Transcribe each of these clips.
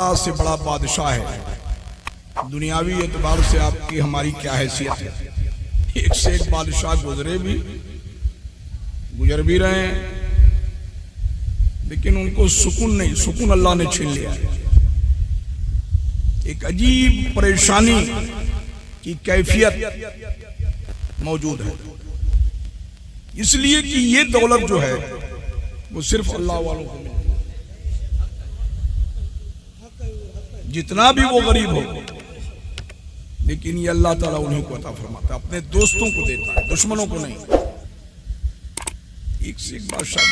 बड़ा से बड़ा बादशाह है। दुनियावी एतबार से आपकी हमारी क्या हैसियत है। एक से एक बादशाह गुजर भी रहे हैं, लेकिन उनको सुकून नहीं, सुकून अल्लाह ने छीन लिया है। एक अजीब परेशानी की कैफियत मौजूद है, इसलिए कि ये दौलत जो है वो सिर्फ अल्लाह वालों को मिलती है। जितना भी वो गरीब हो, लेकिन ये अल्लाह ताला उन्हीं को अता फरमाता है, अपने दोस्तों को देता है, दुश्मनों को नहीं। एक से एक बादशाह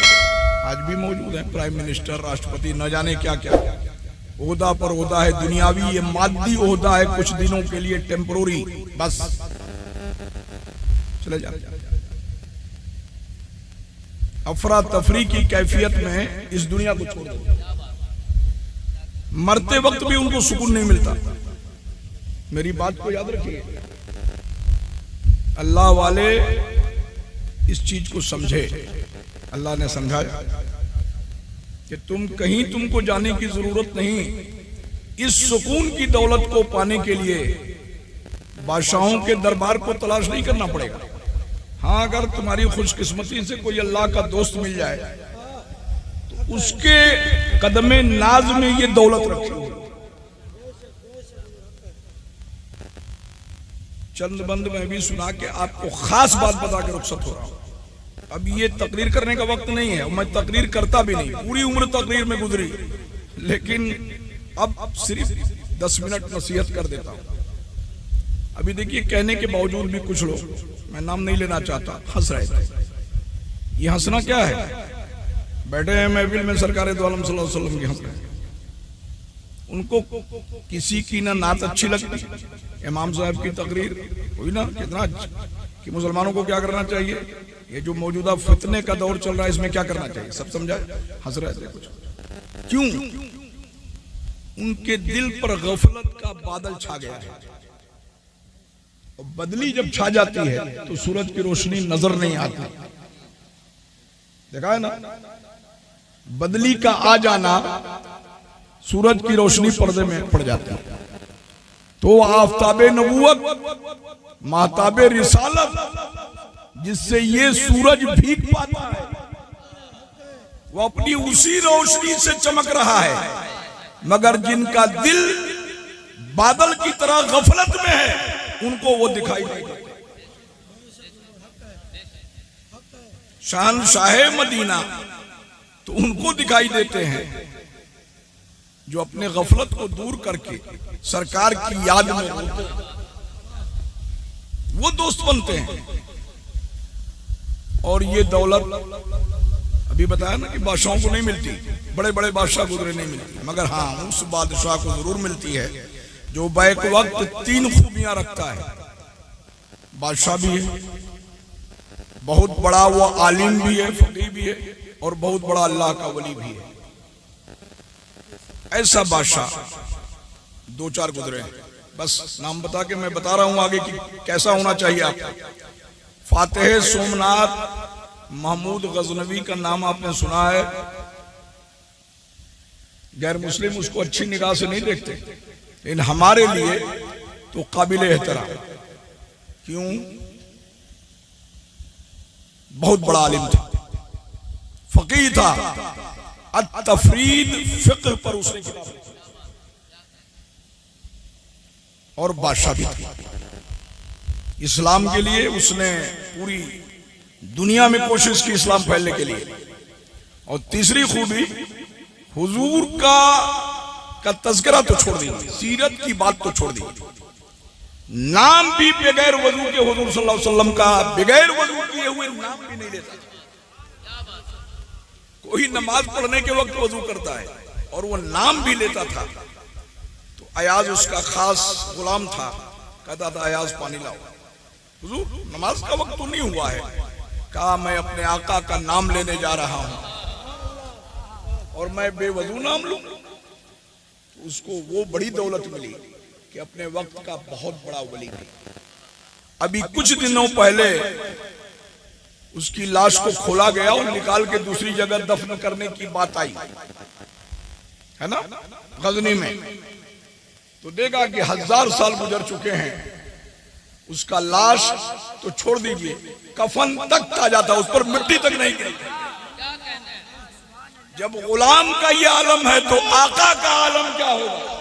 आज भी मौजूद है, प्राइम मिनिस्टर, राष्ट्रपति, न जाने क्या क्या ओहदा पर ओहदा है। दुनियावी ये मादी ओहदा है, कुछ दिनों के लिए टेम्पोररी, बस चले जाते। अफरा तफरी की कैफियत में इस दुनिया को छोड़ दो, मरते वक्त भी उनको सुकून नहीं मिलता। मेरी बात को याद रखिए, अल्लाह वाले इस चीज को समझे। अल्लाह ने समझाया कि तुमको जाने की जरूरत नहीं। इस सुकून की दौलत को पाने के लिए बादशाहों के दरबार को तलाश नहीं करना पड़ेगा। हाँ, अगर तुम्हारी खुशकिस्मती से कोई अल्लाह का दोस्त मिल जाए तो उसके कदमे नाज में ये दौलत रखी। चंद बंद में भी सुना के आपको खास बात बता के रुखसत हो रहा हूं। अब ये तकरीर करने का वक्त नहीं है, मैं तकरीर करता भी नहीं, पूरी उम्र तकरीर में गुजरी, लेकिन अब सिर्फ 10 मिनट नसीहत कर देता हूं। अभी देखिए, कहने के बावजूद भी कुछ लोग, मैं नाम नहीं लेना चाहता, हंस रहे थे। ये हंसना क्या है? बैठे हैं महफिल में, सरकार दो आलम सल्लल्लाहु अलैहि वसल्लम की हंस रहे हैं। उनको किसी की ना नात अच्छी लगती, इमाम साहब की तकरीर हुई ना, कितना कि मुसलमानों को क्या करना चाहिए, ये जो मौजूदा फितने का दौर चल रहा है इसमें क्या करना चाहिए, सब समझाए, हंस रहे थे कुछ। क्यों? उनके दिल पर गफलत का बादल छा गया है। और बदली जब छा जाती है तो सूरज की रोशनी नजर नहीं आती। देखा है ना, बदली का आ जाना, सूरज की रोशनी पर्दे में पड़ जाती है। तो आफताबे नबूवत, महताबे रिसालत, जिससे ये सूरज भीग पाता है, वो अपनी उसी रोशनी से चमक रहा है। मगर जिनका दिल बादल की तरह गफलत में है, उनको वो दिखाई नहीं देता। शहंशाहे मदीना तो उनको दिखाई देते हैं जो अपने गफलत को दूर करके सरकार की याद में होते हैं, वो दोस्त बनते हैं। और ये दौलत अभी बताया ना कि बादशाहों को नहीं मिलती, बड़े बड़े बादशाह गुजरे नहीं मिलती, मगर हाँ, उस बादशाह को जरूर मिलती है जो बैक वक्त 3 खूबियां रखता है। बादशाह भी है, बहुत बड़ा वो आलिम भी है, फकीह भी है, और बहुत बड़ा अल्लाह का वली भी है। ऐसा बादशाह 2-4 गुजरे हैं। बस नाम बता के मैं बता रहा हूं आगे कि कैसा होना चाहिए आपको। फातेह सोमनाथ महमूद गजनवी का नाम आपने सुना है। गैर मुस्लिम उसको अच्छी निगाह से नहीं देखते, लेकिन हमारे लिए तो काबिल एहतराम। क्यों? बहुत बड़ा आलिम था, फकीह था, अत-तफरीद फिक्र पर उसने किताब लिखी, और बादशाह भी था। इस्लाम के लिए उसने पूरी दुनिया में कोशिश की, इस्लाम फैलने के लिए। और तीसरी खूबी, हुजूर का तज़किरा तो छोड़ दी, सीरत की बात तो छोड़ दी, नाम भी बगैर वजू के हुजूर सल्लल्लाहु अलैहि वसल्लम का बगैर वजू किए हुए नाम भी नहीं लेता। कोई नमाज पढ़ने के वक्त वजू करता है और वो नाम भी लेता था, तो अयाज उसका खास गुलाम था, कहता था अयाज पानी लाओ। हुजूर, नमाज का वक्त तो नहीं हुआ है। कहा, मैं अपने आका का नाम लेने जा रहा हूं और मैं बेवजू नाम लूं। तो उसको वो बड़ी दौलत मिली कि अपने वक्त का बहुत बड़ा वली थी। अभी कुछ दिनों पहले उसकी लाश को खोला गया और निकाल के दूसरी जगह दफन करने की बात आई। है ना, गजनी में, तो देखा कि 1000 साल गुजर चुके हैं, उसका लाश तो छोड़ दीजिए, कफन तक ताजा था, उस पर मिट्टी तक नहीं गिरी। जब गुलाम का ये आलम है तो आका का आलम क्या होगा?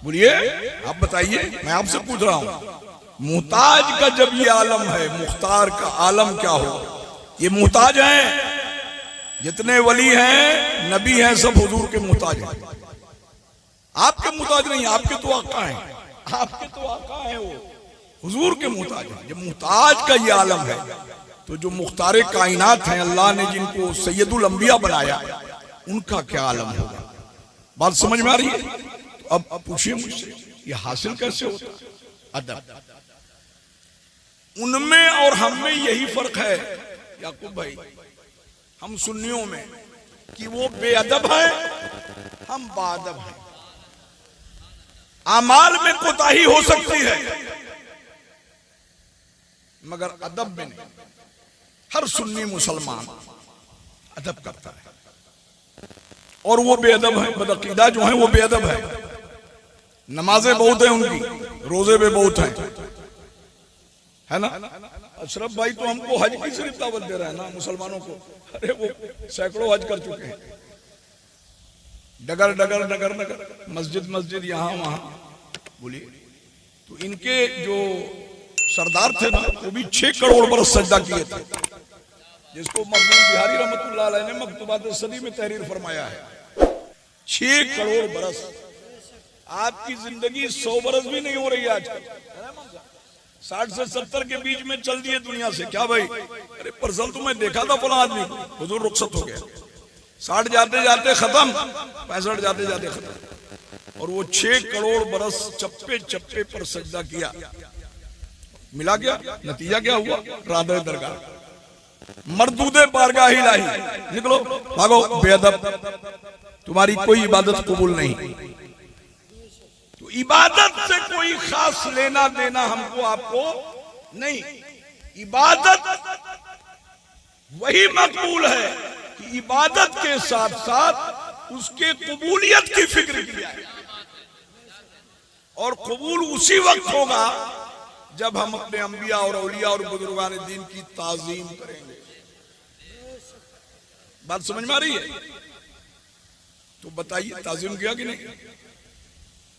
बोलिए, आप बताइए, मैं आपसे पूछ रहा हूं। मुहताज का जब ये आलम है, मुख्तार का आलम क्या होगा? ये मुहताज हैं, जितने वली हैं, नबी हैं, सब हुजूर के मुहताज हैं। आपके मुहताज नहीं, आपके तो आका हैं, आपके तो आका हैं, वो हुजूर के मुहताज हैं। जब मुहताज का ये आलम है तो जो मुख्तारे कायनात हैं, अल्लाह ने जिनको सैयदुल अंबिया बनाया, उनका क्या आलम होगा? बात समझ में आ रही है? तो अब पूछिए मुझसे, ये हासिल कैसे होता? अदब। उनमें और हम में यही फर्क है याकूब भाई, हम सुन्नियों में, कि वो बेअदब है, हम बाअदब हैं। आमाल में कोताही हो सकती है मगर अदब में नहीं। हर सुन्नी मुसलमान अदब करता है, और वो बेअदब है, बदअकीदा जो है वो बेअदब है। नमाजें बहुत है उनकी, रोजे भी बहुत हैं, है ना। अशरफ भाई तो हमको हज की सिर्फ दावत दे रहा है ना मुसलमानों को। अरे वो सैकड़ों हज कर चुके हैं, डगर डगर डगर डगर, मस्जिद मस्जिद, यहाँ वहां। बोलिए, तो इनके जो सरदार थे ना, वो भी 6 करोड़ बरस सजदा किए थे, जिसको मखदूम बिहारी रहमतुल्लाह अलैह ने मकतूबात सदी में तहरीर फरमाया है। 6 करोड़ बरस। आपकी जिंदगी 100 बरस भी नहीं हो रही है आजकल, 60 से 70 के बीच में चल दिए दुनिया से। क्या भाई? अरे परसल तो मैं देखा था फला आदमी को, हुजूर रुखसत हो गया, 60 जाते जाते खत्म, 65 जाते जाते खत्म। और वो 6 करोड़ बरस चप्पे चप्पे पर सजदा किया। मिला क्या नतीजा? क्या हुआ? रादे दरगाह, मरदूदे बारगाह इलाही, निकलो भागो बेअदब, तुम्हारी कोई इबादत कबूल नहीं। तो इबादत से कोई खास लेना देना हमको आपको नहीं। इबादत वही मकबूल है कि इबादत के साथ साथ उसके कबूलियत की फिक्र की जाए, और कबूल उसी वक्त होगा जब हम अपने अंबिया और औलिया और बुजुर्गान दीन की ताजीम करेंगे। बात समझ में आ रही है? तो बताइए, ताजीम किया कि नहीं?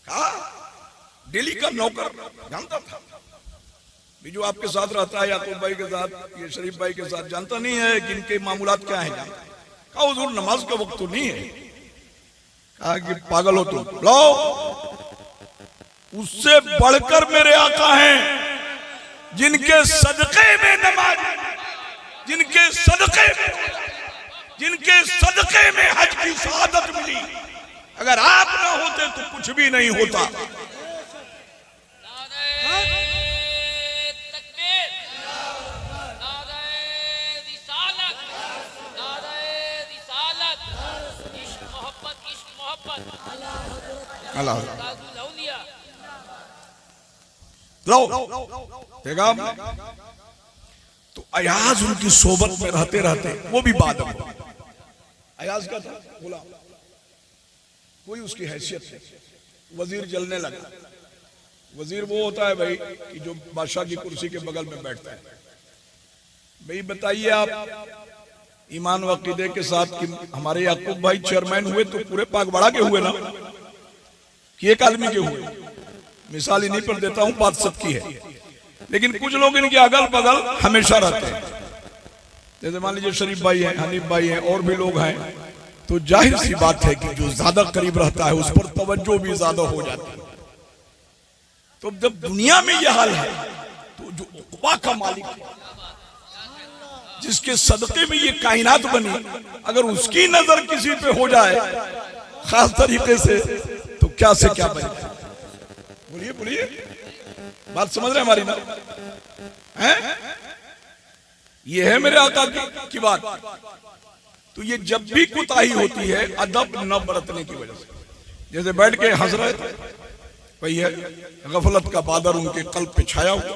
कहा दिल्ली का नौकर जानता था, जो आपके साथ रहता है याकूब भाई के साथ, ये शरीफ भाई के साथ, जानता नहीं है कि इनके मामूलात क्या है। कहा हुजूर नमाज का वक्त तो नहीं है। कहा कि पागल हो तुम, लो उससे बढ़कर मेरे आका हैं जिनके सदके में नमाज, जिनके सदके में हज की शहादत मिली। अगर आप ना होते तो कुछ भी नहीं होता। अल्लाह देखा। तो अयाज उनकी सोबत में रहते रहते वो भी बादल। अयाज का था गुलाम, कोई उसकी हैसियत नहीं। वजीर जलने लगा। वजीर वो होता है भाई कि जो बादशाह की कुर्सी के बगल में बैठता है। भाई बताइए आप ईमान व अकीदे के साथ कि हमारे याकूब भाई चेयरमैन हुए तो पूरे पागवाड़ा के हुए ना, कि एक आदमी के हुए? मिसाल ही नहीं पर देता हूं, बात सबकी है। लेकिन कुछ लोग इनके अगल बगल हमेशा रहते हैं, जैसे मान लीजिए शरीफ भाई हैं, हनीफ भाई हैं, और भी लोग हैं। तो जाहिर सी बात है कि जो ज्यादा करीब रहता है उस पर तवज्जो भी ज्यादा हो जाती है। तो जब दुनिया में यह हाल है तो जो उक़बा का मालिक है, जिसके सदक़े में ये कायनात बनी, अगर उसकी नजर किसी पे हो जाए खास तरीके से, तो क्या से क्या बने? बोलिए बोलिए, बात समझ रहे हमारी ना? हैं? ये है मेरे आका की बात। तो ये जब भी कुताही होती है अदब न बरतने की वजह से, जैसे बैठ के हंस रहे थे, वही है गफलत का बादल उनके कल्ब पे छाया हुआ।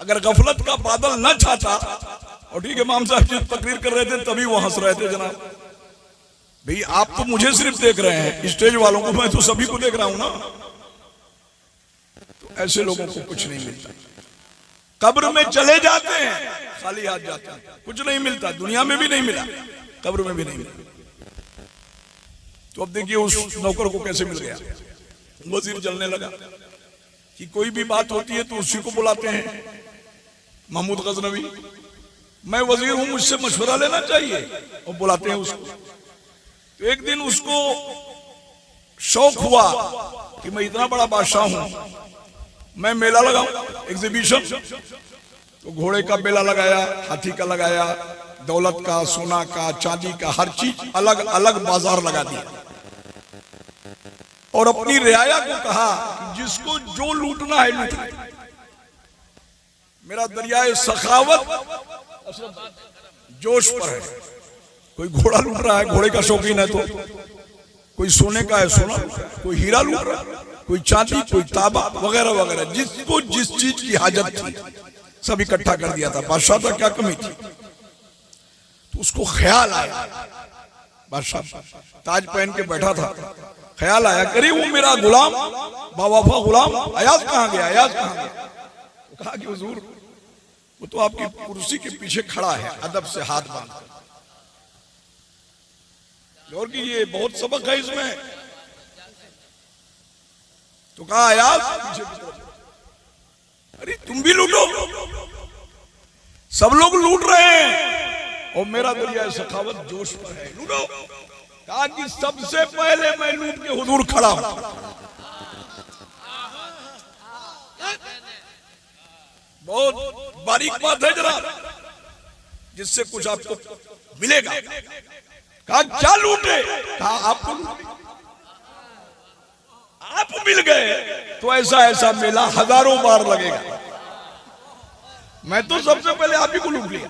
अगर गफलत का बादल न छाता, और ठीक है इमाम साहब जी तकरीर कर रहे थे तभी वो हंस रहे थे जनाब, भाई आप तो मुझे सिर्फ देख रहे हैं, स्टेज वालों को मैं तो सभी को देख रहा हूं ना। तो ऐसे लोगों को कुछ नहीं मिलता। कब्र में चले जाते हैं खाली हाथ जाते हैं, कुछ नहीं मिलता। दुनिया में भी नहीं मिला, कब्र में भी नहीं मिला। तो अब देखिए उस नौकर को कैसे मिल गया। वजीर जलने लगा कि कोई भी बात होती है तो उसी को बुलाते हैं, महमूद गजनवी, मैं वजीर हूं, मुझसे मशवरा लेना चाहिए, और बुलाते हैं उसको। तो एक दिन उसको शौक हुआ कि मैं इतना बड़ा बादशाह हूं, मैं मेला लगाऊं, एग्जीबिशन। तो घोड़े का मेला लगाया, हाथी का लगाया, दौलत का, सोना का, चांदी का, हर चीज अलग अलग बाजार लगा दिया। और अपनी रियाया को कहा कि जिसको जो लूटना है लूट ले। मेरा दरियाए सखावत जोश पर है। कोई घोड़ा लूट रहा है, घोड़े का शौकीन है, तो कोई सोने का है सोना, कोई हीरा लूट रहा है, कोई चांदी, कोई तांबा वगैरह वगैरह, जिसको जिस चीज की हाजत थी सब इकट्ठा कर दिया था। बादशाह का क्या कमी थी। तो उसको ख्याल आया, बादशाह ताज पहन के बैठा था, ख्याल आया, अरे वो मेरा गुलाम, बावफा गुलाम अयाज कहां गया, अयाज कहां गया। तो कहा कि हुजूर वो तो आपकी कुर्सी के पीछे खड़ा है, अदब से हाथ बांध। और कि ये बहुत सबक है इसमें। तो कहा अयाज पीछे, अरे तुम भी लूटो, सब लोग लूट रहे हैं और मेरा दरिया सखावत जोश पर है, लूटो। कहा कि सबसे पहले मैं लूट के हुजूर खड़ा हूं। बहुत बारीक बात है जरा, जिससे कुछ आपको मिलेगा। कहा क्या लूटे, कहा आपको आप मिल गए तो ऐसा ऐसा मेला हजारों बार लगेगा। मैं तो सबसे पहले आप ही को लूट लिया।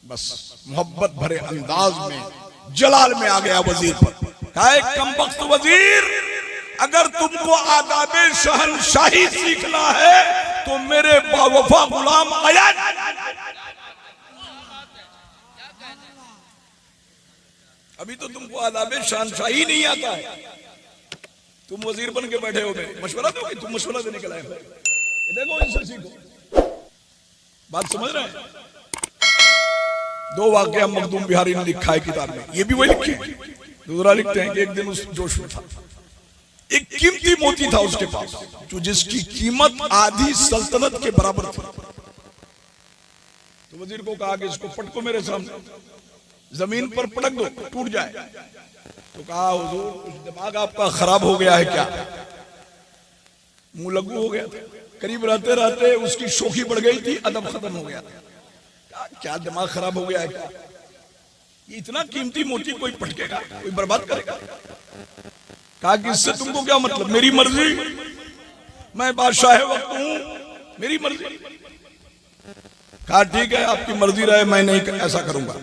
बस मोहब्बत भरे अंदाज में जलाल में आ गया वजीर पर। कहा कमबख्त वजीर, अगर तुमको आदाबे शहनशाही सीखना है तो मेरे बावफा गुलाम अयाज। अभी तो तुमको आदाबे शहनशाही नहीं आता है, तुम वजीर बन के बैठे हो। मेरे मशवरा दोगे, तुम मशवरा देने के लायक हो। देखो इनसे सीखो, बात समझ रहे हैं। दो वाकया मखदूम बिहारी ने लिखा है किताब में, ये भी वही लिखे हैं। दूसरा लिखते हैं कि एक दिन उस जोश में था, एक कीमती मोती था उसके पास, जो जिसकी कीमत आधी सल्तनत के बराबर थी। तो वजीर को कहा कि इसको पटको मेरे सामने, जमीन पर पटक दो, टूट जाए। तो कहा हुजूर कुछ दिमाग आपका खराब हो गया है क्या, मुंह लगू हो गया था, करीब रहते रहते उसकी शोखी बढ़ गई थी, अदब खत्म हो गया था। क्या दिमाग खराब हो गया है क्या, ये इतना कीमती मोती कोई पटकेगा, कोई बर्बाद करेगा। कहा कि इससे तुमको क्या मतलब, मेरी मर्जी, मैं बादशाह वक्त हूं, मेरी मर्जी। कहा ठीक है आपकी मर्जी रहे, मैं नहीं ऐसा करूंगा,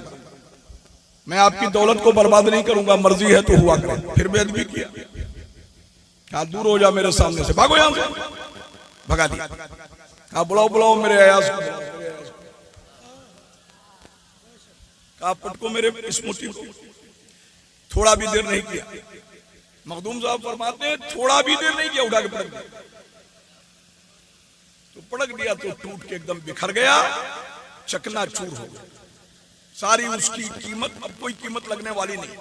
मैं आपकी दौलत को बर्बाद नहीं करूंगा, मर्जी है तो हुआ करे। फिर बेअदबी किया। कहा दूर हो जा मेरे सामने से, भागो यहां से, भगा दिया। कहा बुलाओ बुलाओ मेरे अयाज को। कहा पटको मेरे इस मोती को। थोड़ा भी देर नहीं किया, मखदूम साहब फरमाते हैं थोड़ा भी देर नहीं किया, उठा के पटक दिया। तो पटक दिया तो टूट के एकदम बिखर गया, चकनाचूर हो गया। सारी उसकी कीमत, अब कोई कीमत लगने वाली नहीं।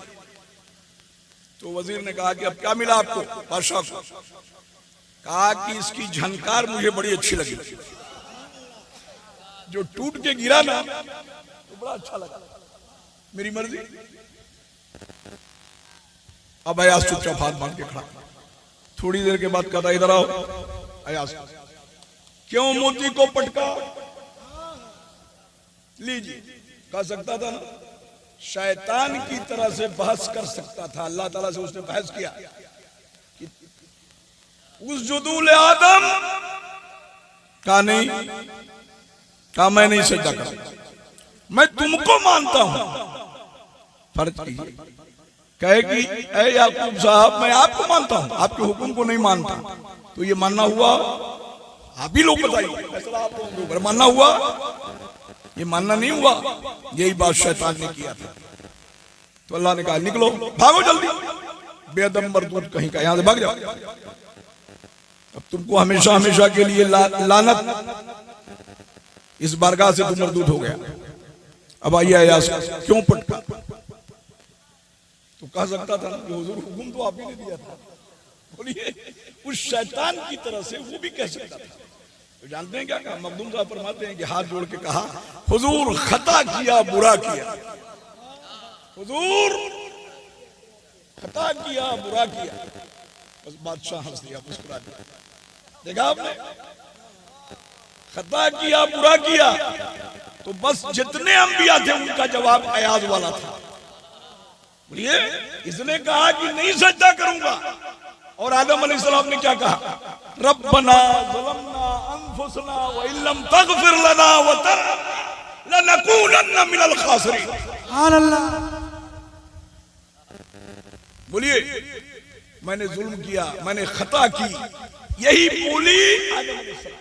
तो वजीर ने कहा कि अब क्या मिला आपको, बादशाह को। कहा कि इसकी झनकार मुझे बड़ी अच्छी लगी, जो टूट के गिरा ना तो बड़ा अच्छा लगा, मेरी मर्जी। अब अयाज चुपचाप हाथ बांध के खड़ा। थोड़ी देर के बाद कहता इधर आओ। अयाज क्यों मोती को पटका, लीजिए। कह सकता था ना, शैतान की तरह से बहस कर सकता था। अल्लाह ताला से उसने बहस किया कि उस जुदूल आदम का नहीं, कहा मैं नहीं सजदा करूंगा, मैं तुमको मानता हूं, फर्ज कीजिए। कहे कि ऐ याकूब साहब मैं आपको मानता हूं, आपके हुक्म को नहीं मानता। तो ये मानना हुआ, आप ही लोग बताइए, फैसला आप लोगों के ऊपर। मानना हुआ, ये मानना नहीं हुआ। यही बात शैतान ने किया था। तो अल्लाह ने कहा निकलो, भागो जल्दी, बेअदब मरदूद कहीं का, यहां से भाग जाओ, अब तुमको हमेशा हमेशा के लिए लानत, इस बारगाह से तुम मरदूद हो गया। अब आइए अयास क्यों पटका? तो कह सकता था ना कि हुजूर हुक्म तो आप ही ने दिया था, बोलिए उस शैतान की तरह से वो भी कह सकता था। तो जानते हैं क्या कहा? मखदूम साहब फरमाते हैं कि हाथ जोड़ के कहा, हुजूर खता किया, बुरा किया, हुजूर खता किया, बुरा किया। बस बादशाह हंस दिया, मुस्कुरा दिया। देखा आपने, खता किया, बुरा किया, तो बस जितने अंबिया थे उनका जवाब अयाज वाला था। बोलिए, इसने कहा कि नहीं सजदा करूंगा, और आदम अलैहिस्सलाम ने क्या कहा? रब्बना ज़लमना अनफुसना व इल्लम तगफिर लना व तरहमना लनकूनन्ना मिनल खासिरीन। सुभान अल्लाह। बोलिए, मैंने जुल्म किया, मैंने खता की, यही बोली आदम अलैहिस्सलाम,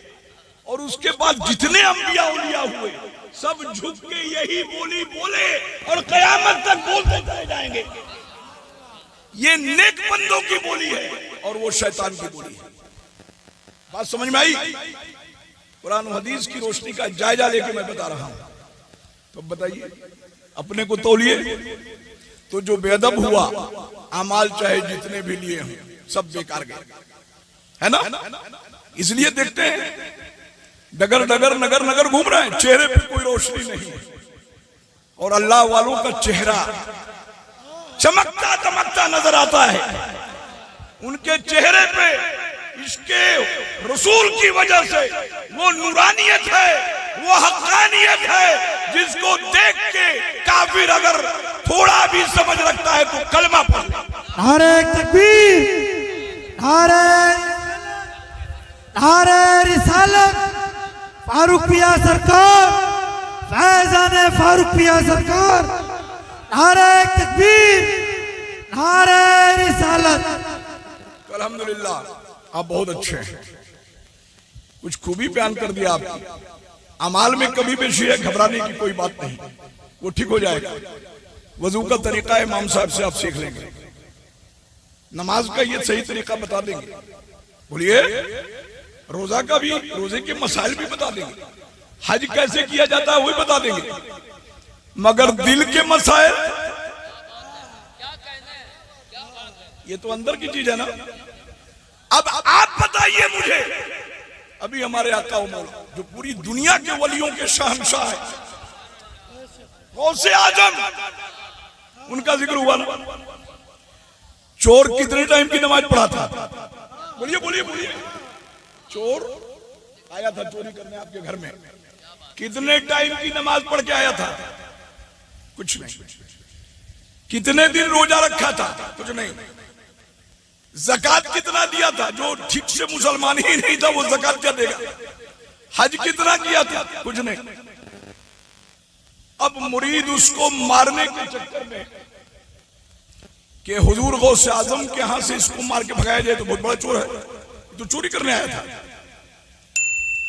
और उसके बाद जितने अंबिया उलिया हुए सब झुक के यही बोली बोले और कयामत तक बोलते चले जाएंगे। ये नेक बंदों की बोली है और वो शैतान की बोली है। बात समझ में आई? कुरान और हदीस की रोशनी का जायजा लेके मैं बता रहा हूं। तो बताइए, अपने को तौलिए, तो जो बेअदब हुआ, अमाल चाहे जितने भी लिए हों सब बेकार गए, है ना? इसलिए देखते हैं डगर डगर नगर नगर घूम रहे हैं, चेहरे पे कोई रोशनी नहीं है, और अल्लाह वालों का चेहरा चमकता दमकता नजर आता है। उनके चेहरे पे इसके रसूल की वजह से वो नूरानियत है, वो हक्कानियत है, जिसको देख के काफिर अगर थोड़ा भी समझ रखता है तो कलमा पढ़ ले। नारे तकबीर, नारे रिसालत, फारूक पिया सरकार, फैजान फारूक पिया सरकार, नारे तकबीर, नारे रिसालत। अल्हम्दुलिल्लाह, आप बहुत अच्छे हैं, कुछ खूबी बयान कर दिया आपकी। अमाल में कभी पेशी है, घबराने की कोई बात नहीं, वो ठीक हो जाएगा। वजू का तरीका इमाम साहब से आप सीख लेंगे, नमाज का ये सही तरीका बता देंगे। बोलिए, रोजा का भी, रोजे के मसाइल भी बता देंगे, हज कैसे किया जाता है वो भी बता देंगे, मगर दिल के मसाइल ये तो अंदर की चीज है ना। अब आप बताइए मुझे, अभी हमारे आका मौला जो पूरी दुनिया के वलियों के शहंशाह है, गौसे आजम, उनका जिक्र हुआ ना, चोर कितने टाइम की नमाज पढ़ा था? बोलिए बोलिए बोलिए। चोर आया था चोरी करने आपके घर में, कितने टाइम की नमाज पढ़ के आया था? कुछ नहीं। कितने दिन रोजा रखा था? कुछ नहीं। ज़कात कितना दिया था? जो ठीक से मुसलमान ही नहीं था वो ज़कात क्या देगा? हज कितना किया था? कुछ नहीं। अब मुरीद उसको मारने के चक्कर में कि हुजूर गौसे आजम के यहां से इसको मार के भगाया जाए तो बहुत बड़ा चोर है, तो चोरी करने आया था।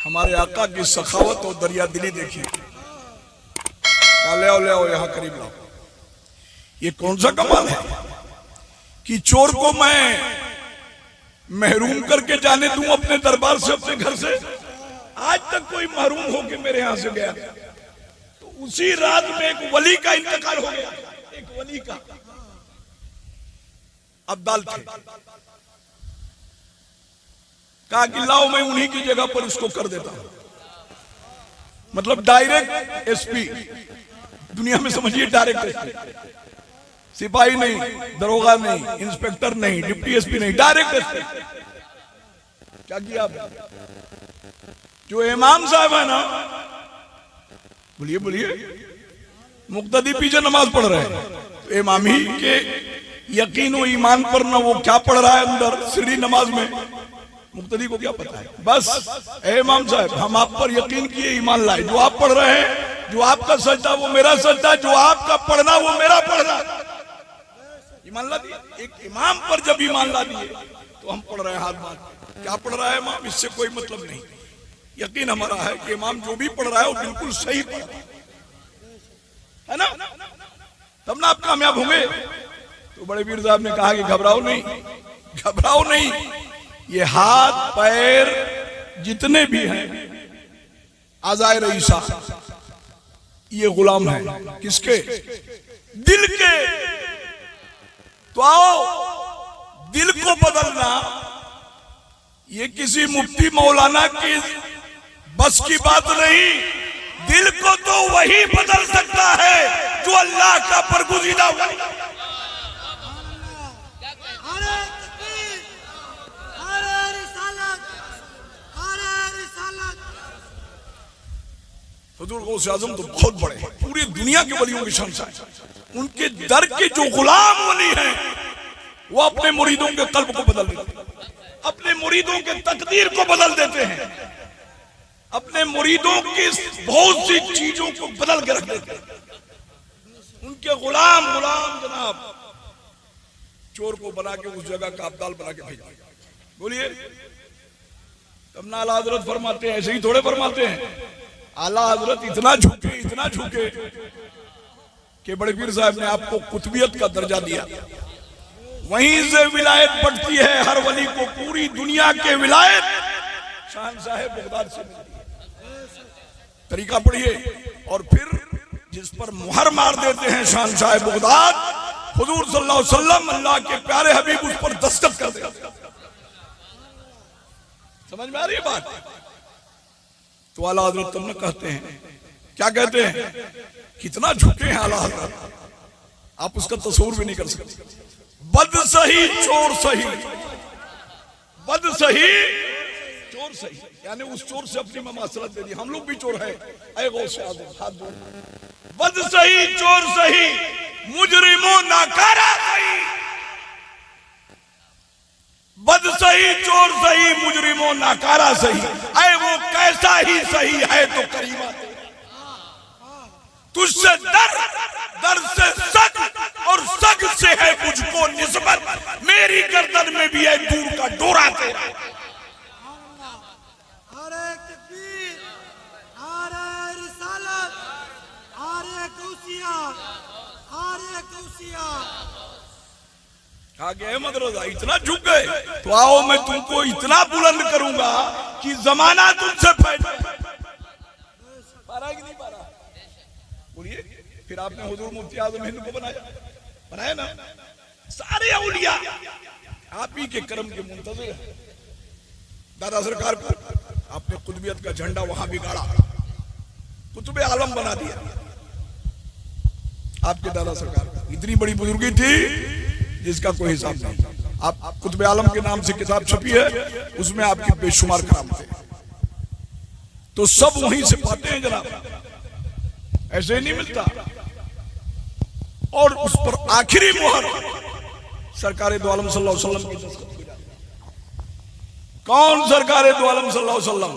हमारे आका की सखावत और दरिया दिली देखिए, ले आओ यहां करीब लाओ। ये कौन सा कमाल है कि चोर को मैं महरूम करके जाने दूं अपने दरबार से, अपने घर से? आज तक कोई महरूम होके मेरे यहां से गया तो उसी रात में एक वली का इंतकाल हो गया, एक वली का। अब्दाल थे, कहा कि लाओ मैं उन्हीं की जगह पर इसको कर देता हूं, मतलब डायरेक्ट एसपी। दुनिया में समझिए डायरेक्ट एसपी, सिपाही नहीं, दरोगा नहीं, इंस्पेक्टर नहीं, डिप्टी एसपी नहीं, डायरेक्ट एसपी। क्या किया जो इमाम साहब है ना, बोलिए बोलिए, मुक्तदी पीछे नमाज पढ़ रहे हैं, तो इमाम ही के यकीन और ईमान पर ना वो क्या पढ़ रहा है अंदर सीढ़ी नमाज में, मुक्तदी को क्या पता है? बस इमाम साहब हम आप पर यकीन किए, ईमान लाए, जो आप पढ़ रहे हैं, जो आपका सजदा वो मेरा सजदा, जो आपका पढ़ना वो मेरा पढ़ना, ईमान ला दिए। एक इमाम पर जब ईमान ला दिए तो हम पढ़ रहे हैं हाथ बात, क्या पढ़ रहा है इमाम इससे कोई मतलब नहीं। यकीन हमारा है कि इमाम जो भी पढ़ रहा है वो बिल्कुल सही पढ़ रहा है ना। तब ना आप कामयाब होंगे। तो बड़े पीर साहब ने कहा कि घबराओ नहीं, घबराओ नहीं, ये हाथ पैर जितने भी हैं आज़ाए रईसा, ये गुलाम है किसके? दिल के। तो आओ, दिल को बदलना ये किसी मुफ्ती मौलाना की बस की बात नहीं। दिल को तो वही बदल सकता है जो अल्लाह का बरगुज़ीदा वली। हुजूर गौस आज़म तो बहुत बड़े हैं, पूरी दुनिया के वलियों की शहंशाह। उनके दर के जो गुलाम वली हैं वो अपने मुरीदों के कल्ब को बदल देते हैं, अपने मुरीदों के तकदीर को बदल देते हैं, अपने मुरीदों की बहुत सी चीजों को बदल के रख देते हैं। उनके गुलाम जनाब चोर को बना के उस जगह का अब्दाल बना के भेजा। बोलिए, तब ना आला हजरत फरमाते हैं, ऐसे ही थोड़े फरमाते हैं। आला हजरत इतना झुके कि बड़े पीर साहब ने आपको कुतुबियत का दर्जा दिया। वहीं से विलायत बढ़ती है हर वली को, पूरी दुनिया के विलायत शहंशाह बगदाद से मिलती है। तरीका पढ़िए, और फिर जिस पर मुहर मार देते हैं शहंशाह बगदाद, हुजूर सल्लल्लाहु अलैहि वसल्लम, अल्लाह के प्यारे हबीब उस पर दस्तखत कर देते हैं। समझ में आ रही है बात? तो आला हजरत तब न कहते हैं, क्या कहते हैं, कितना झुके हैं आला हजरत, आप उसका तस्वीर भी नहीं कर सकते। बद सही चोर सही, बद सही चोर सही, यानी उस चोर से अपनी ममासलत दे दी। हम लोग भी चोर हैं, ऐ गौस आज़म हाथ दो। बद सही चोर सही, मुजरिमों नाकारा सही, बद सही चोर सही, मुजरिमों नाकारा सही। ऐ वो कैसा ही सही है तो करीमा तुझसे दर से सग, और सग से है मुझको निस्बत, मेरी गर्दन में भी है दूर का डोरा तेरा। नारे तकबीर, नारे रिसालत, नारे गौसिया, नारे गौसिया। कहा कि अहमद रजा इतना झुक गए, तो आओ मैं तुमको इतना बुलंद करूंगा कि जमाना तुमसे फैल। पारा कि नहीं पारा? बोलिए। फिर आपने हुजूर मुफ्ती आज़म हिंद को बनाया ना। सारे औलिया आप ही के करम के मुंतज़िर हैं। दादा सरकार को आपने कुतुबियत का झंडा वहां भी गाड़ा, कुतुबे आलम बना दिया। आपके दादा सरकार इतनी बड़ी बुजुर्गी थी जिसका कोई हिसाब नहीं। आप कुतुबे आलम के नाम से किताब छपी है, उसमें आपकी बेशुमार करामतें, तो सब वहीं से पाते हैं जनाब, ऐसे ही नहीं मिलता। और उस पर आखिरी मोहर सरकार दो आलम सल्लल्लाहु अलैहि वसल्लम की दस्तखत हो जाती है। कौन सरकार दो आलम सल्लल्लाहु अलैहि वसल्लम?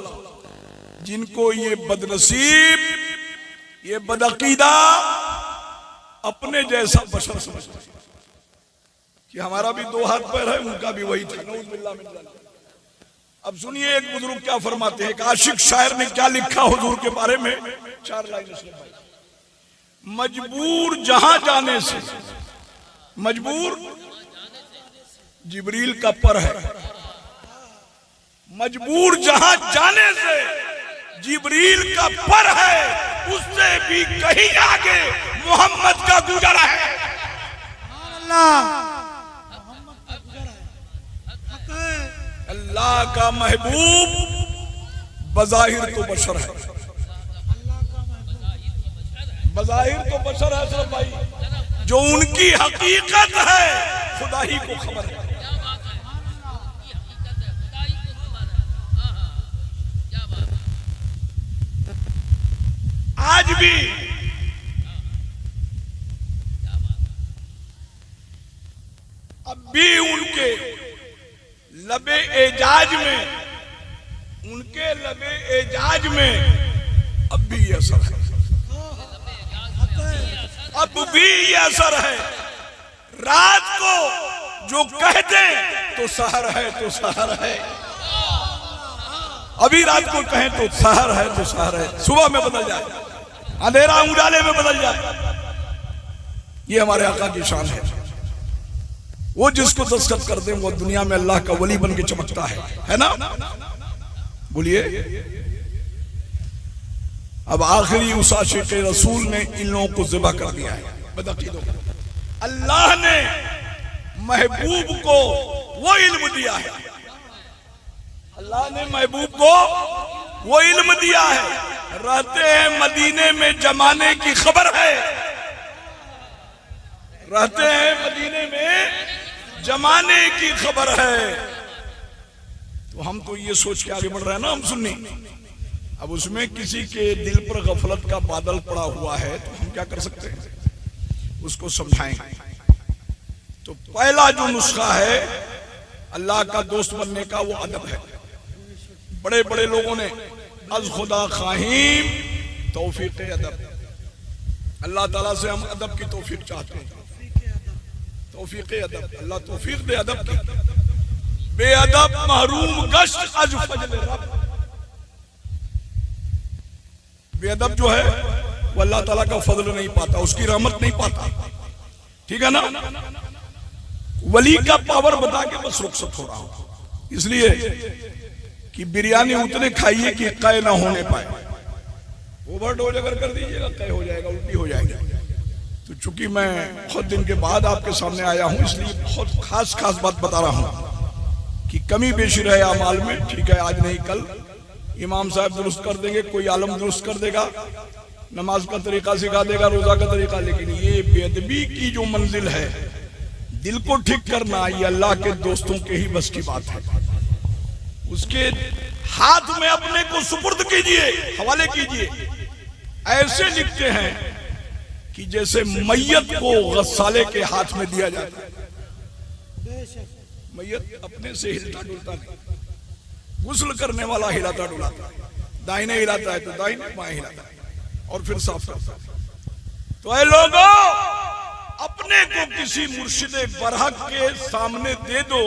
जिनको ये बदनसीब, ये बदअकीदा अपने जैसा बशर समझते हैं कि हमारा भी दो हाथ पैर है, उनका भी वही था। नऊज़ुबिल्लाह मिन ज़ालिक। अब सुनिए एक बुजुर्ग क्या फरमाते हैं, एक आशिक शायर ने क्या लिखा हुजूर के बारे में, 4 लाइन सुनिए भाई। मजबूर जहां जाने से, मजबूर जिब्रील का पर है, मजबूर जहां जाने से जिब्रील का पर है, उससे भी कहीं आगे मोहम्मद का गुजर है। अल्लाह का महबूब बज़ाहिर तो बशर है, बज़ाहिर तो बशर है सिर्फ भाई, जो उनकी हकीकत है खुदा ही को खबर है। आज भी अब भी उनके लबे एजाज में, उनके लबे एजाज में अब भी ये असर है, अब भी ये असर है। रात को जो कहते तो सहर है, तो सहर है। अभी रात को कहें तो सहर है, तो सहर है। सुबह में बदल जाए, अंधेरा उजाले में बदल जाए। ये हमारे आका की शान है। वो जिसको दस्तखत कर दे वो दुनिया में अल्लाह का वली बन के चमकता है ना? बोलिए। अब आखिरी उस आशिक़ रसूल ने इन लोगों को ज़िबा कर दिया है बदअक़ीदों को। अल्लाह ने महबूब को वो इल्म दिया है, अल्लाह ने महबूब को वो इल्म दिया है। रहते हैं मदीने में जमाने की खबर है, रहते हैं मदीने में जमाने की खबर है। तो हम तो ये सोच के आगे बढ़ रहे हैं ना, हम सुन्नी। अब उसमें किसी के दिल पर गफलत का बादल पड़ा हुआ है तो हम क्या कर सकते हैं, उसको समझाएंगे। तो पहला जो नुस्खा है अल्लाह का दोस्त बनने का वो अदब है। बड़े बड़े लोगों ने अज खुदा खाहिम तौफीक अदब, अल्लाह ताला से हम अदब की तौफीक चाहते हैं। तौफीक अदब, अल्लाह तौफीक दे अदब की। बेअदब महरूम गश्त अज फजल रब। बेअदब जो है वो अल्लाह ताला का फजल नहीं पाता, उसकी रहमत नहीं पाता, ठीक है ना? वली का पावर बता के बस रुखसत हो रहा हूं, इसलिए कि बिरयानी उतने खाइए कि कै ना होने पाए। ओवरडोज अगर कर दीजिएगा कै हो जाएगा, उल्टी हो जाएगी। तो चूंकि मैं बहुत दिन के बाद आपके सामने आया हूं इसलिए बहुत खास खास बात बता रहा हूं कि कमी बेशी रहे अमाल में, ठीक है? आज नहीं कल इमाम साहब दुरुस्त कर देंगे, कोई आलम दुरुस्त कर देगा, नमाज का तरीका सिखा देगा, रोजा का तरीका। लेकिन ये बेअदबी की जो मंजिल है, दिल को ठीक करना, ये अल्लाह के दोस्तों के ही बस की बात है। उसके हाथ में अपने को सुपुर्द कीजिए, हवाले कीजिए। ऐसे लिखते हैं कि जैसे मैयत को गस्साले के हाथ में दिया जाता है। मैयत अपने से हिलता डुलता नहीं, गुस्ल करने वाला हिलाता डुलाता है, दाहिने हिलाता है तो दाहिने, बाएं हिलाता है और फिर साफ करता है। तो ऐ लोगों, अपने को किसी मुर्शिदे बरहक के सामने दे दो,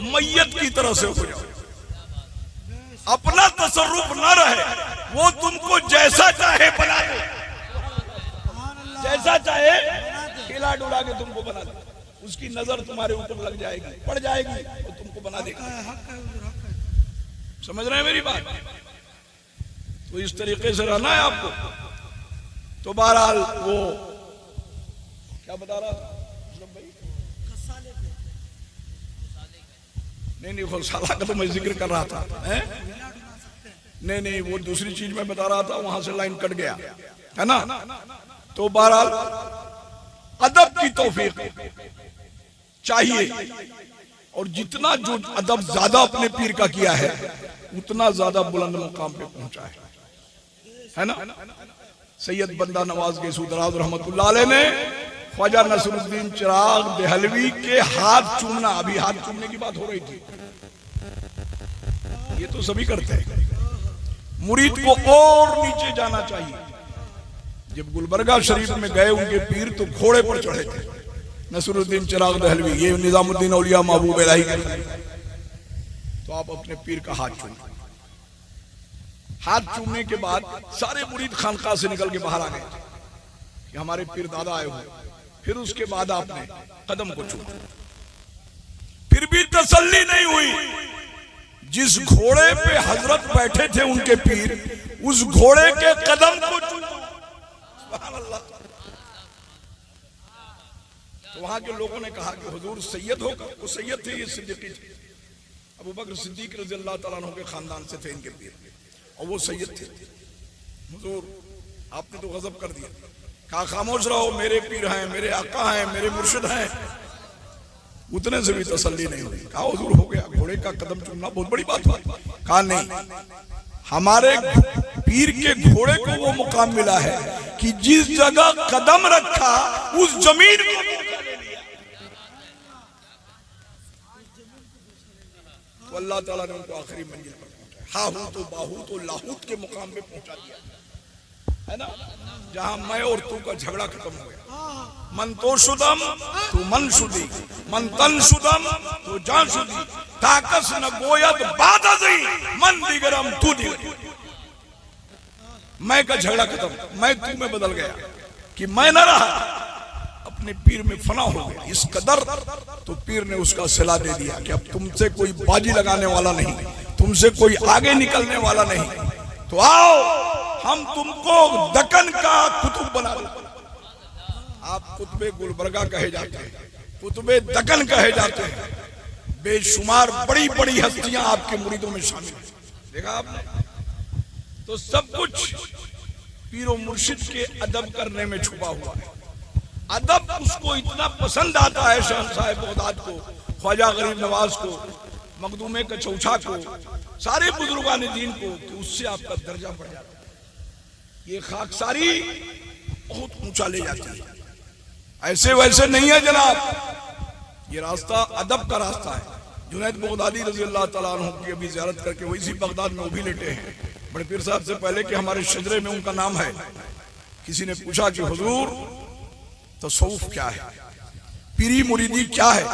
मैयत की तरह से हो जाओ। अपना तसर्रुफ न रहे, वो तुमको जैसा चाहे बना दे, जैसा चाहे हिला डुला के तुमको बना दे। उसकी नजर तुम्हारे ऊपर लग जाएगी, पड़ जाएगी और तुमको बना देगा। समझ रहे हैं मेरी बात? तो इस तरीके से रहना है आपको। तो बहरहाल वो क्या बता रहा था भाई? नहीं, गौशाला का तो मैं जिक्र कर रहा था। नहीं, वो दूसरी चीज मैं बता रहा था, वहां से लाइन कट गया है ना। तो बहरहाल अदब की तौफीक चाहिए, और जितना जो अदब ज्यादा अपने पीर का किया है उतना ज्यादा बुलंद मुकाम पे पहुंचा है ना। सैयद बंदा नवाज गैसूदराज रहमतुल्लाह अलैह ने ख्वाजा नसरुद्दीन चिराग देहलवी के हाथ चूमना, अभी हाथ चूमने की बात हो रही थी, ये तो सभी करते हैं। मुरीद को और नीचे जाना चाहिए। जब गुलबर्गा शरीफ में गए उनके पीर तो घोड़े पर चढ़े थे, नसरुद्दीन चिराग देहलवी, ये निजामुद्दीन औलिया महबूब इलाही। तो आप अपने पीर का हाथ चूमें। हाथ चूमने के बाद सारे मुरीद खानका से निकल के बाहर आ गए कि हमारे पीर दादा आए हुए। फिर उसके बाद आपने कदम को चूमा, फिर भी तसल्ली नहीं हुई। जिस घोड़े पे हजरत बैठे थे उनके पीर, उस घोड़े के कदम को चूमा। सुभान अल्लाह। तो वहां के लोगों ने कहा कि हुजूर सैयद होगा। वो सैयद थे, ये सिद्दीकी थे, अबू बकर सिद्दीक रज़ी अल्लाह तआला अन्हु के खानदान से थे इनके पीर, और वो सैयद थे। हुजूर आपने तो गजब कर दिया। कहा खामोश रहो, मेरे पीर हैं, मेरे आका हैं, मेरे मुर्शिद हैं। उतने से भी तसल्ली नहीं हुई। कहा हुजूर हो गया, घोड़े का कदम चूमना बहुत बड़ी बात हुई। कहा नहीं, हमारे पीर के घोड़े को वो मुकाम मिला है कि जिस जगह कदम रखा उस जमीन को तो अल्लाह ताला ने उनको आखिरी मंजिल पर पहुंचाया। हाहूत तो बाहूत तो लाहूत के मुकाम पे पहुंचा दिया, है ना, जहां मैं और तू का झगड़ा खत्म हो गया। मन तो शुदम तू मन शुदी, मन तन शुदम तू जान शुदी, ताकस न गोयत बात अजी, मन दिगरम तू दिगर। मैं का झगड़ा खत्म, मैं तू में बदल गया कि मैं न रहा, अपने पीर में फना हो गया इस कदर, तो पीर ने उसका सिला दे दिया कि अब तुमसे कोई बाजी लगाने वाला नहीं, तुमसे कोई आगे निकलने वाला नहीं, तो आओ हम तुमको दक्कन का कुतुब बना दो। आप कुतुबे गुलबर्गा कहे जाते हैं, कुतुबे दक्कन कहे जाते हैं। बेशुमार बड़ी बड़ी हस्तियां आपके मुरीदों में शामिल हैं, देखा आपने। तो सब कुछ पीरो मुर्शिद के अदब करने में छुपा हुआ है। अदब उसको इतना पसंद आता है, शहंशाह बगदाद को, ख्वाजा गरीब नवाज को, मखदूम कचौछा को, सारे बुजुर्गान दीन को, कि उससे आपका दर्जा बढ़ जाता है। ये खाकसारी बहुत ऊंचा ले जाती है, ऐसे वैसे नहीं है जनाब। ये रास्ता अदब का रास्ता है। जुनैद बगदादी रजी अल्लाह तआला अन्हु की अभी ज़ियारत करके वो इसी बगदाद में वो भी लेटे हैं, बड़े पीर साहब से पहले कि हमारे शजरे में उनका नाम है। किसी ने पूछा कि हुजूर तसव्वुफ क्या है, पीरी मुरीदी क्या है?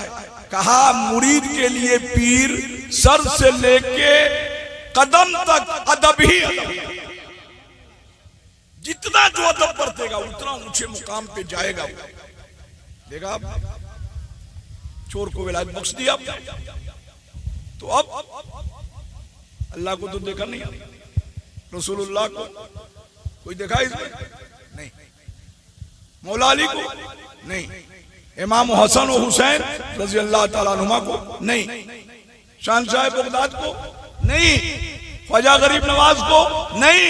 कहा मुरीद के लिए पीर सर से लेके कदम तक अदब ही अदब। जितना जो अदब बरतेगा उतना ऊंचे मुकाम पे जाएगा। देखा आप, चोर को विलायत बख्श दिया, तो अब अल्लाह को तो देखा नहीं, रसूलुल्लाह को कोई देखा इसमें नहीं, मौला अली को नहीं, इमाम हसन और हुसैन रजी अल्लाह तआला अन्हुमा को नहीं, शहंशाह बगदाद को नहीं, ख्वाजा गरीब नवाज को नहीं,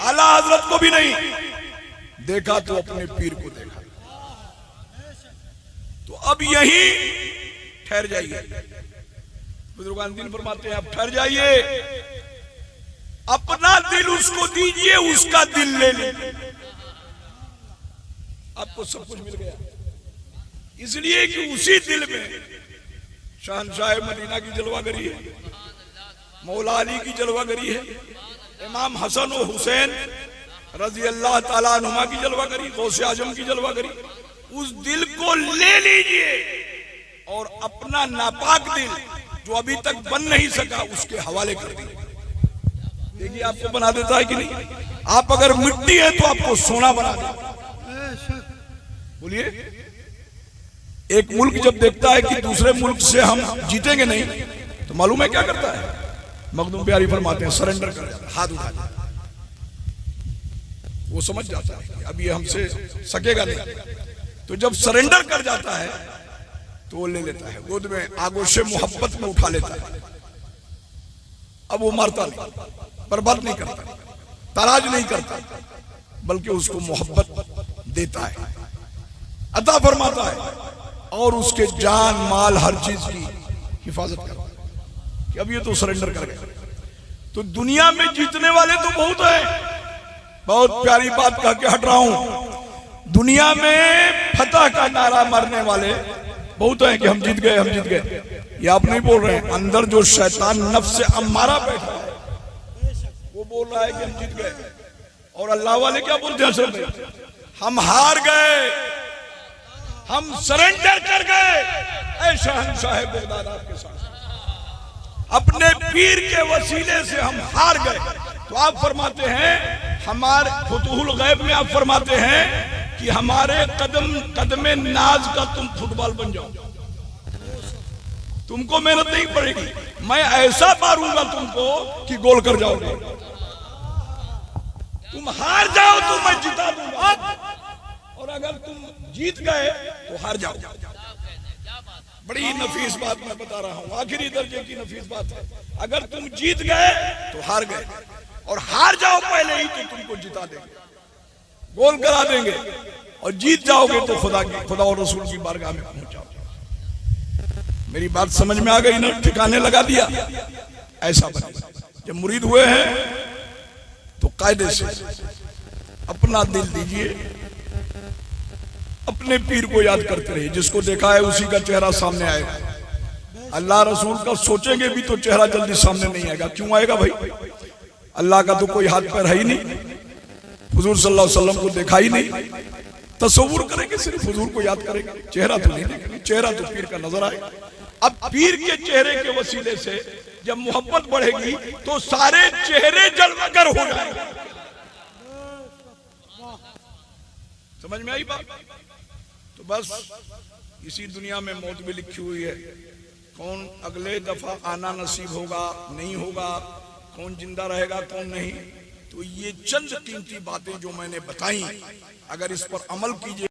आला हजरत को भी नहीं देखा, तो अपने पीर को देखा। तो अब यही ठहर जाइए। बुजुर्गान दीन फरमाते हैं अब ठहर जाइए, अपना दिल उसको दीजिए, उसका दिल ले लीजिए, आपको सब कुछ मिल गया। इसलिए कि उसी दिल में शहंशाह मदीना की जलवागरी है, मौला अली की जलवागरी है, इमाम हसन और हुसैन रजी अल्लाह ताला अन्हुमा की जलवागरी, गौसे आजम की जलवागरी। उस दिल को ले लीजिए और अपना नापाक दिल जो अभी तक बन नहीं सका उसके हवाले कर दीजिए। देखिए आपको बना देता है कि नहीं। आप अगर मिट्टी है तो आपको सोना बना देता। बोलिए, एक मुल्क जब देखता है कि दूसरे मुल्क से हम जीतेंगे नहीं, तो मालूम है क्या करता है? मखदूम प्यारी फरमाते हैं सरेंडर कर जाता है, हाथ उठा जाता है। वो समझ जाता है कि अब ये हमसे सकेगा नहीं, तो जब सरेंडर कर जाता है तो वो ले लेता है, गोद में आगोशे मोहब्बत में उठा लेता है। अब वो मारता नहीं, बर्बाद नहीं करता, तराज नहीं करता, बल्कि उसको मोहब्बत देता है, अता फरमाता है, और उसके जान माल हर चीज की हिफाजत करता है कि अब ये तो सरेंडर कर गए। तो दुनिया में जीतने वाले तो बहुत हैं, बहुत प्यारी बात कह के हट रहा हूं। दुनिया में फतह का नारा मारने वाले बहुत हैं कि हम जीत गए, हम जीत गए। ये आप नहीं बोल रहे हैं, अंदर जो शैतान नफ्स से अम्मारा बैठा है वो बोल रहा है कि हम जीत गए। और अल्लाह वाले क्या बोलते हैं? असल हम हार गए, हम सरेंडर कर गए। ऐ शहंशाह बगदाद आपके साथ अपने पीर के वसीले से हम हार गए। तो आप फरमाते हैं, हमारे फुतहुल गैब में आप फरमाते हैं कि हमारे कदमे नाज का तुम फुटबॉल बन जाओ, तुमको मेहनत नहीं पड़ेगी, मैं ऐसा मारूंगा तुमको कि गोल कर जाओगे। तुम हार जाओ तो मैं जिता दूंगा, और अगर तुम जीत गए तो हार जाओ। बड़ी नफीस बात मैं बता रहा हूं, आखिरी दर्जे की नफीस बात है। अगर तुम जीत गए तो हार गए, और हार जाओ पहले ही तो तुमको जिता देंगे, गोल करा देंगे, और जीत जाओगे तो खुदा और रसूल की बारगाह में पहुंच जाओगे। मेरी बात समझ में आ गई ना? ठिकाने लगा दिया। ऐसा बने। जब मुरीद हुए हैं तो कायदे से अपना दिल दीजिए, अपने पीर को याद करते रहिए। जिसको देखा है उसी का चेहरा सामने आएगा। अल्लाह रसूल का सोचेंगे भी तो चेहरा जल्दी सामने नहीं आएगा। क्यों आएगा भाई? अल्लाह का तो कोई हाथ पैर है ही नहीं, हुजूर सल्लल्लाहु अलैहि वसल्लम को देखा ही नहीं। तसव्वुर करेंगे, सिर्फ हुजूर को याद करेंगे, चेहरा तो नहीं देखेंगे। चेहरा तो पीर का नजर आएगा। अब पीर के चेहरे के वसीले से जब मोहब्बत बढ़ेगी तो सारे चेहरे जलमगर हो जाएंगे। समझ में आई बात? तो बस इसी दुनिया में मौत भी लिखी हुई है। कौन अगले दफा आना नसीब होगा नहीं होगा, कौन जिंदा रहेगा कौन नहीं। तो ये चंद कीमती बातें जो मैंने बताई, अगर इस पर अमल कीजिए